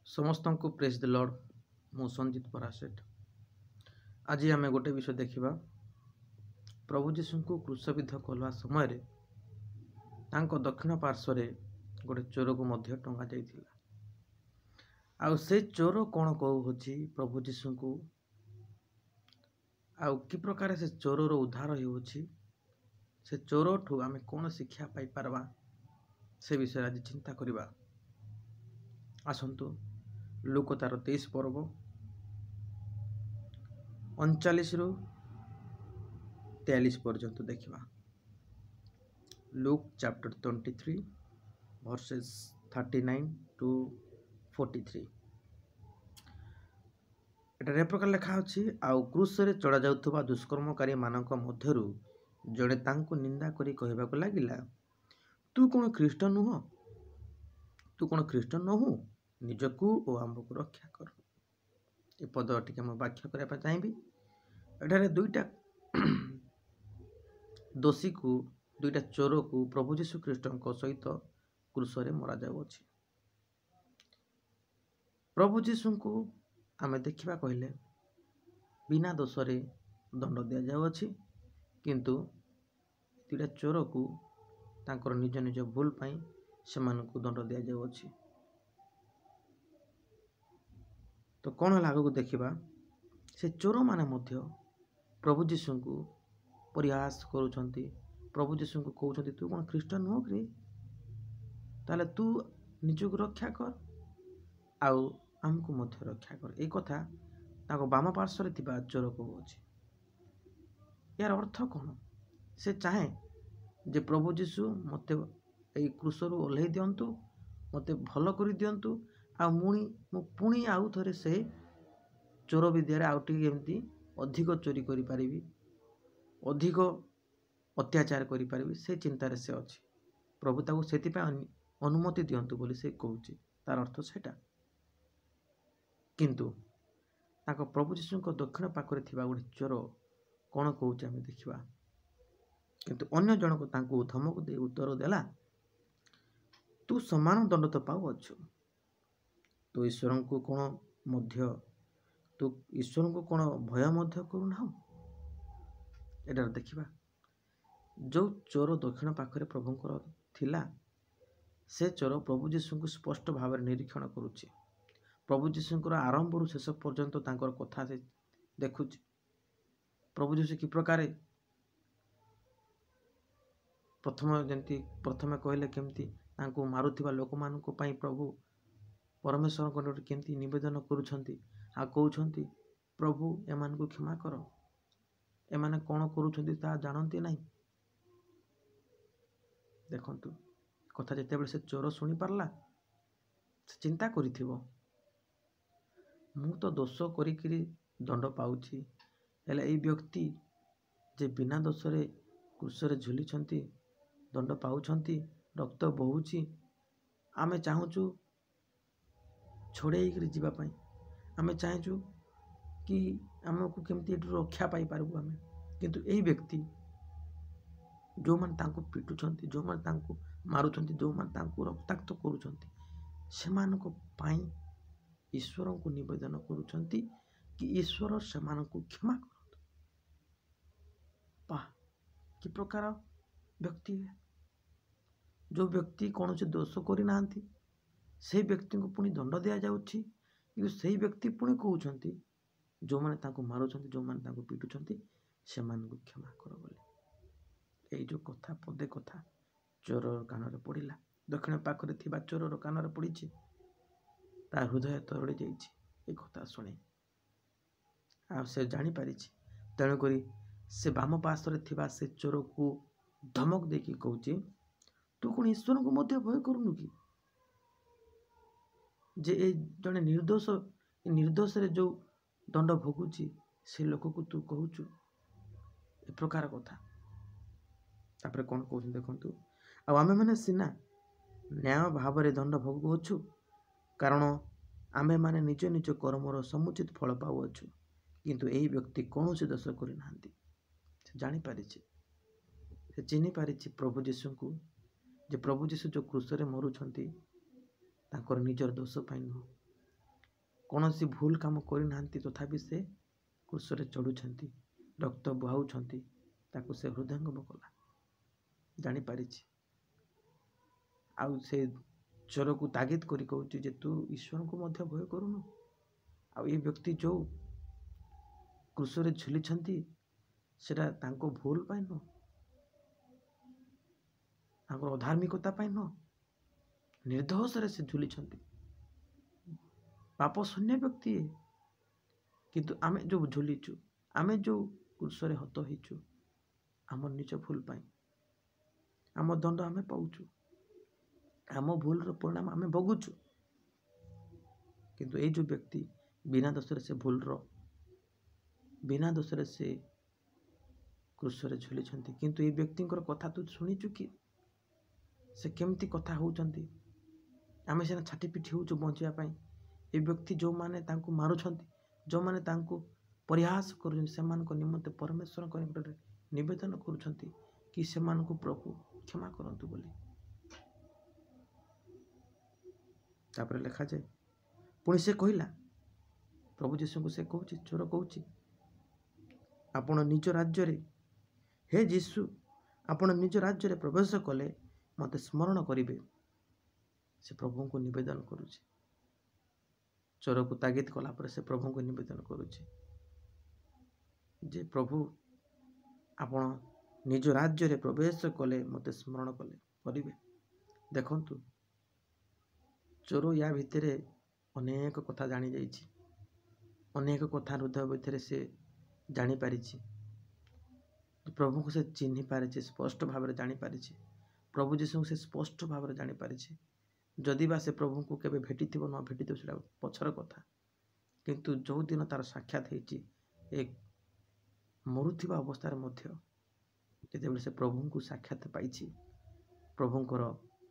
ସମସ୍ତଙ୍କୁ ପ୍ରେଜ୍ ଦ ଲର୍ଡ। ମୁଁ ସଞ୍ଜିତ ପରାଶେଠ। ଆଜି ଆମେ ଗୋଟେ ବିଷୟ ଦେଖିବା। ପ୍ରଭୁ ଯୀଶୁଙ୍କୁ କ୍ରୁଶବିଦ୍ଧ କଲା ସମୟରେ ତାଙ୍କ ଦକ୍ଷିଣ ପାର୍ଶ୍ୱରେ ଗୋଟେ ଚୋରକୁ ମଧ୍ୟ ଟଙ୍ଗା ଯାଇଥିଲା। ଆଉ ସେ ଚୋର କ'ଣ କହୁଛି ପ୍ରଭୁ ଯୀଶୁଙ୍କୁ, ଆଉ କି ପ୍ରକାର ସେ ଚୋରର ଉଦ୍ଧାର ହେଉଛି, ସେ ଚୋରଠୁ ଆମେ କ'ଣ ଶିକ୍ଷା ପାଇପାରିବା, ସେ ବିଷୟରେ ଆଜି ଚିନ୍ତା କରିବା। ଆସନ୍ତୁ ଲୁକ ତାର 23 ପର୍ବ 39 ରୁ 43 ପର୍ଯ୍ୟନ୍ତ ଦେଖିବା। Look chapter 23 verses 39 to 43। ଏଠାରେ ଏ ପ୍ରକାର ଲେଖା ଅଛି, ଆଉ କ୍ରୁଶରେ ଚଢ଼ାଯାଉଥିବା ଦୁଷ୍କର୍ମକାରୀମାନଙ୍କ ମଧ୍ୟରୁ ଜଣେ ତାଙ୍କୁ ନିନ୍ଦା କରି କହିବାକୁ ଲାଗିଲା, ତୁ କ'ଣ ଖ୍ରୀଷ୍ଟ ନୁହଁ? ତୁ କ'ଣ ଖ୍ରୀଷ୍ଟ ନୋହୁ? ନିଜକୁ ଓ ଆମକୁ ରକ୍ଷା କର। ଏ ପଦ ଟିକେ ମୁଁ ବ୍ୟାଖ୍ୟା କରିବା ପାଇଁ ଚାହିଁବି। ଏଠାରେ ଦୁଇଟା ଦୋଷୀକୁ, ଦୁଇଟା ଚୋରକୁ ପ୍ରଭୁ ଯୀଶୁ ଖ୍ରୀଷ୍ଟଙ୍କ ସହିତ କ୍ରୁଶରେ ମରାଯାଉଅଛି। ପ୍ରଭୁ ଯୀଶୁଙ୍କୁ ଆମେ ଦେଖିବା କହିଲେ ବିନା ଦୋଷରେ ଦଣ୍ଡ ଦିଆଯାଉଅଛି, କିନ୍ତୁ ଦୁଇଟା ଚୋରକୁ ତାଙ୍କର ନିଜ ନିଜ ଭୁଲ ପାଇଁ ସେମାନଙ୍କୁ ଦଣ୍ଡ ଦିଆଯାଉଅଛି। ତ କ'ଣ ହେଲା ଆଗକୁ ଦେଖିବା। ସେ ଚୋରମାନେ ମଧ୍ୟ ପ୍ରଭୁ ଯୀଶୁଙ୍କୁ ପରିହାସ କରୁଛନ୍ତି। ପ୍ରଭୁ ଯୀଶୁଙ୍କୁ କହୁଛନ୍ତି, ତୁ କ'ଣ ଖ୍ରୀଷ୍ଟ ନୁହଁ କି? ତାହେଲେ ତୁ ନିଜକୁ ରକ୍ଷା କର ଆଉ ଆମକୁ ମଧ୍ୟ ରକ୍ଷା କର। এই କଥା ତାଙ୍କ ବାମ ପାର୍ଶ୍ୱରେ ଥିବା ଚୋର କହୁଅଛି। ଏହାର ଅର୍ଥ କ'ଣ? ସେ ଚାହେଁ ଯେ ପ୍ରଭୁ ଯୀଶୁ ମୋତେ ଏଇ କ୍ରୁଶରୁ ଓହ୍ଲେଇ ଦିଅନ୍ତୁ, ମୋତେ ଭଲ କରିଦିଅନ୍ତୁ, ଆଉ ମୁଁ ପୁଣି ଆଉ ଥରେ ସେ ଚୋର ବିଦ୍ୟାରେ ଆଉ ଟିକେ ଏମିତି ଅଧିକ ଚୋରି କରିପାରିବି, ଅଧିକ ଅତ୍ୟାଚାର କରିପାରିବି, ସେ ଚିନ୍ତାରେ ସେ ଅଛି। ପ୍ରଭୁ ତାକୁ ସେଥିପାଇଁ ଅନୁମତି ଦିଅନ୍ତୁ ବୋଲି ସେ କହୁଛି। ତାର ଅର୍ଥ ସେଇଟା। କିନ୍ତୁ ତାଙ୍କ ପ୍ରଭୁ ଯୀଶୁଙ୍କ ଦକ୍ଷିଣ ପାଖରେ ଥିବା ଗୋଟେ ଚୋର କ'ଣ କହୁଛି ଆମେ ଦେଖିବା। କିନ୍ତୁ ଅନ୍ୟ ଜଣକ ତାଙ୍କୁ ଧମକ ଦେଇ ଉତ୍ତର ଦେଲା, ତୁ ସମାନ ଦଣ୍ଡ ତ ପାଉଅଛୁ। ତୁ ଈଶ୍ୱରଙ୍କୁ କ'ଣ ଭୟ ମଧ୍ୟ କରୁନାହୁଁ? ଏଠାରେ ଦେଖିବା, ଯେଉଁ ଚୋର ଦକ୍ଷିଣ ପାଖରେ ପ୍ରଭୁଙ୍କର ଥିଲା, ସେ ଚୋର ପ୍ରଭୁ ଯୀଶୁଙ୍କୁ ସ୍ପଷ୍ଟ ଭାବରେ ନିରୀକ୍ଷଣ କରୁଛି। ପ୍ରଭୁ ଯୀଶୁଙ୍କର ଆରମ୍ଭରୁ ଶେଷ ପର୍ଯ୍ୟନ୍ତ ତାଙ୍କର କଥା ସେ ଦେଖୁଛି। ପ୍ରଭୁ ଯୀଶୁ କି ପ୍ରକାରେ ପ୍ରଥମେ କହିଲେ କେମିତି ତାଙ୍କୁ ମାରୁଥିବା ଲୋକମାନଙ୍କ ପାଇଁ ପ୍ରଭୁ ପରମେଶ୍ୱରଙ୍କ ନିକଟରେ କେମିତି ନିବେଦନ କରୁଛନ୍ତି, ଆଉ କହୁଛନ୍ତି, ପ୍ରଭୁ ଏମାନଙ୍କୁ କ୍ଷମା କର, ଏମାନେ କ'ଣ କରୁଛନ୍ତି ତାହା ଜାଣନ୍ତି ନାହିଁ। ଦେଖନ୍ତୁ, କଥା ଯେତେବେଳେ ସେ ଚୋର ଶୁଣିପାରିଲା, ସେ ଚିନ୍ତା କରିଥିବ, ମୁଁ ତ ଦୋଷ କରିକିରି ଦଣ୍ଡ ପାଉଛି, ହେଲେ ଏଇ ବ୍ୟକ୍ତି ଯେ ବିନା ଦୋଷରେ କ୍ରୁଶରେ ଝୁଲିଛନ୍ତି, ଦଣ୍ଡ ପାଉଛନ୍ତି, ରକ୍ତ ବହୁଛି, ଆମେ ଚାହୁଁଛୁ ଛଡ଼େଇକିରି ଯିବା ପାଇଁ, ଆମେ ଚାହୁଁଛୁ କି ଆମକୁ କେମିତି ଏଠୁ ରକ୍ଷା ପାଇପାରିବୁ ଆମେ। କିନ୍ତୁ ଏଇ ବ୍ୟକ୍ତି ଯେଉଁମାନେ ତାଙ୍କୁ ପିଟୁଛନ୍ତି, ଯେଉଁମାନେ ତାଙ୍କୁ ମାରୁଛନ୍ତି, ଯେଉଁମାନେ ତାଙ୍କୁ ରକ୍ତାକ୍ତ କରୁଛନ୍ତି, ସେମାନଙ୍କ ପାଇଁ ଈଶ୍ୱରଙ୍କୁ ନିବେଦନ କରୁଛନ୍ତି କି ଈଶ୍ୱର ସେମାନଙ୍କୁ କ୍ଷମା କରନ୍ତୁ। କି ପ୍ରକାର ବ୍ୟକ୍ତି! ଯେଉଁ ବ୍ୟକ୍ତି କୌଣସି ଦୋଷ କରିନାହାନ୍ତି, ସେଇ ବ୍ୟକ୍ତିଙ୍କୁ ପୁଣି ଦଣ୍ଡ ଦିଆଯାଉଛି, କିନ୍ତୁ ସେଇ ବ୍ୟକ୍ତି ପୁଣି କହୁଛନ୍ତି ଯେଉଁମାନେ ତାଙ୍କୁ ମାରୁଛନ୍ତି, ଯେଉଁମାନେ ତାଙ୍କୁ ପିଟୁଛନ୍ତି, ସେମାନଙ୍କୁ କ୍ଷମା କର ବୋଲି। ଏଇ ଯେଉଁ କଥା, ପଦେ କଥା ଚୋରର କାନରେ ପଡ଼ିଲା, ଦକ୍ଷିଣ ପାଖରେ ଥିବା ଚୋରର କାନରେ ପଡ଼ିଛି, ତା ହୃଦୟ ତରଳି ଯାଇଛି ଏ କଥା ଶୁଣି। ଆଉ ସେ ଜାଣିପାରିଛି, ତେଣୁକରି ସେ ବାମ ପାର୍ଶ୍ୱରେ ଥିବା ସେ ଚୋରକୁ ଧମକ ଦେଇକି କହୁଛି, ତୁ କ'ଣ ଈଶ୍ୱରଙ୍କୁ ମଧ୍ୟ ଭୟ କରୁନୁ କି? ଯେ ଏ ଜଣେ ନିର୍ଦ୍ଦୋଷରେ ଯେଉଁ ଦଣ୍ଡ ଭୋଗୁଛି, ସେ ଲୋକକୁ ତୁ କହୁଛୁ ଏ ପ୍ରକାର କଥା। ତାପରେ କ'ଣ କହୁଛନ୍ତି ଦେଖନ୍ତୁ, ଆଉ ଆମେମାନେ ସିନା ନ୍ୟାୟ ଭାବରେ ଦଣ୍ଡ ଭୋଗୁଅଛୁ, କାରଣ ଆମେମାନେ ନିଜ ନିଜ କର୍ମର ସମୁଚିତ ଫଳ ପାଉଅଛୁ, କିନ୍ତୁ ଏହି ବ୍ୟକ୍ତି କୌଣସି ଦୋଷ କରିନାହାନ୍ତି। ସେ ଜାଣିପାରିଛି, ସେ ଚିହ୍ନିପାରିଛି ପ୍ରଭୁ ଯୀଶୁଙ୍କୁ, ଯେ ପ୍ରଭୁ ଯୀଶୁ ଯେଉଁ କ୍ରୁଶରେ ମରୁଛନ୍ତି ତାଙ୍କର ନିଜର ଦୋଷ ପାଇଁ ନୁହଁ, କୌଣସି ଭୁଲ କାମ କରିନାହାନ୍ତି, ତଥାପି ସେ କ୍ରୁଶରେ ଚଢ଼ୁଛନ୍ତି, ରକ୍ତ ବୁହାଉଛନ୍ତି। ତାକୁ ସେ ହୃଦୟଙ୍ଗମ କଲା, ଜାଣିପାରିଛି। ଆଉ ସେ ଚୋରକୁ ତାଗିଦ କରି କହୁଛି ଯେ ତୁ ଈଶ୍ୱରଙ୍କୁ ମଧ୍ୟ ଭୟ କରୁନୁ। ଆଉ ଏ ବ୍ୟକ୍ତି ଯେଉଁ କ୍ରୁଶରେ ଝୁଲିଛନ୍ତି ସେଟା ତାଙ୍କ ଭୁଲ ପାଇଁ ନୁହଁ, ତାଙ୍କର ଅଧାର୍ମିକତା ପାଇଁ ନୁହଁ, ନିର୍ଦ୍ଦୋଷରେ ସେ ଝୁଲିଛନ୍ତି। ପାପ ଶୂନ୍ୟ ବ୍ୟକ୍ତି, କିନ୍ତୁ ଆମେ ଯେଉଁ ଝୁଲିଛୁ, ଆମେ ଯେଉଁ କ୍ରୁଶରେ ହତ ହେଇଛୁ, ଆମ ନିଜ ଭୁଲ ପାଇଁ ଆମ ଦଣ୍ଡ ଆମେ ପାଉଛୁ, ଆମ ଭୁଲର ପରିଣାମ ଆମେ ଭୋଗୁଛୁ। କିନ୍ତୁ ଏଇ ଯେଉଁ ବ୍ୟକ୍ତି ବିନା ଦୋଷରେ ସେ ଭୁଲର ବିନା ଦୋଷରେ ସେ କ୍ରୁଶରେ ଝୁଲିଛନ୍ତି। କିନ୍ତୁ ଏଇ ବ୍ୟକ୍ତିଙ୍କର କଥା ତୁ ଶୁଣିଛୁ କି? ସେ କେମିତି କଥା ହେଉଛନ୍ତି? ଆମେ ସିନା ଛାଟି ପିଟି ହେଉଛୁ ବଞ୍ଚିବା ପାଇଁ। ଏ ବ୍ୟକ୍ତି ଯେଉଁମାନେ ତାଙ୍କୁ ମାରୁଛନ୍ତି, ଯେଉଁମାନେ ତାଙ୍କୁ ପରିହାସ କରୁଛନ୍ତି, ସେମାନଙ୍କ ନିମନ୍ତେ ପରମେଶ୍ୱରଙ୍କ ନିକଟରେ ନିବେଦନ କରୁଛନ୍ତି କି ସେମାନଙ୍କୁ ପ୍ରଭୁ କ୍ଷମା କରନ୍ତୁ ବୋଲି। ତାପରେ ଲେଖାଯାଏ, ପୁଣି ସେ କହିଲା, ପ୍ରଭୁ ଯୀଶୁଙ୍କୁ ସେ କହୁଛି, ଚୋର କହୁଛି, ଆପଣ ନିଜ ରାଜ୍ୟରେ, ହେ ଯୀଶୁ, ଆପଣ ନିଜ ରାଜ୍ୟରେ ପ୍ରବେଶ କଲେ ମୋତେ ସ୍ମରଣ କରିବେ। ସେ ପ୍ରଭୁଙ୍କୁ ନିବେଦନ କରୁଛି। ଚୋରକୁ ତାଗିଦ କଲା ପରେ ସେ ପ୍ରଭୁଙ୍କୁ ନିବେଦନ କରୁଛି ଯେ ପ୍ରଭୁ, ଆପଣ ନିଜ ରାଜ୍ୟରେ ପ୍ରବେଶ କଲେ ମୋତେ ସ୍ମରଣ କରିବେ। ଦେଖନ୍ତୁ, ଚୋର ୟା ଭିତରେ ଅନେକ କଥା ଜାଣିଯାଇଛି, ଅନେକ କଥା ହୃଦୟ ଭିତରେ ସେ ଜାଣିପାରିଛି। ପ୍ରଭୁଙ୍କୁ ସେ ଚିହ୍ନି ପାରିଛି, ସ୍ପଷ୍ଟ ଭାବରେ ଜାଣିପାରିଛି। ପ୍ରଭୁ ଯୀଶୁଙ୍କୁ ସେ ସ୍ପଷ୍ଟ ଭାବରେ ଜାଣିପାରିଛି। ଯଦି ବା ସେ ପ୍ରଭୁଙ୍କୁ କେବେ ଭେଟିଥିବ ନ ଭେଟିଥିବ ସେଟା ପଛର କଥା, କିନ୍ତୁ ଯେଉଁଦିନ ତାର ସାକ୍ଷାତ ହେଇଛି ଏ ମରୁଥିବା ଅବସ୍ଥାରେ ମଧ୍ୟ ଯେତେବେଳେ ସେ ପ୍ରଭୁଙ୍କୁ ସାକ୍ଷାତ ପାଇଛି, ପ୍ରଭୁଙ୍କର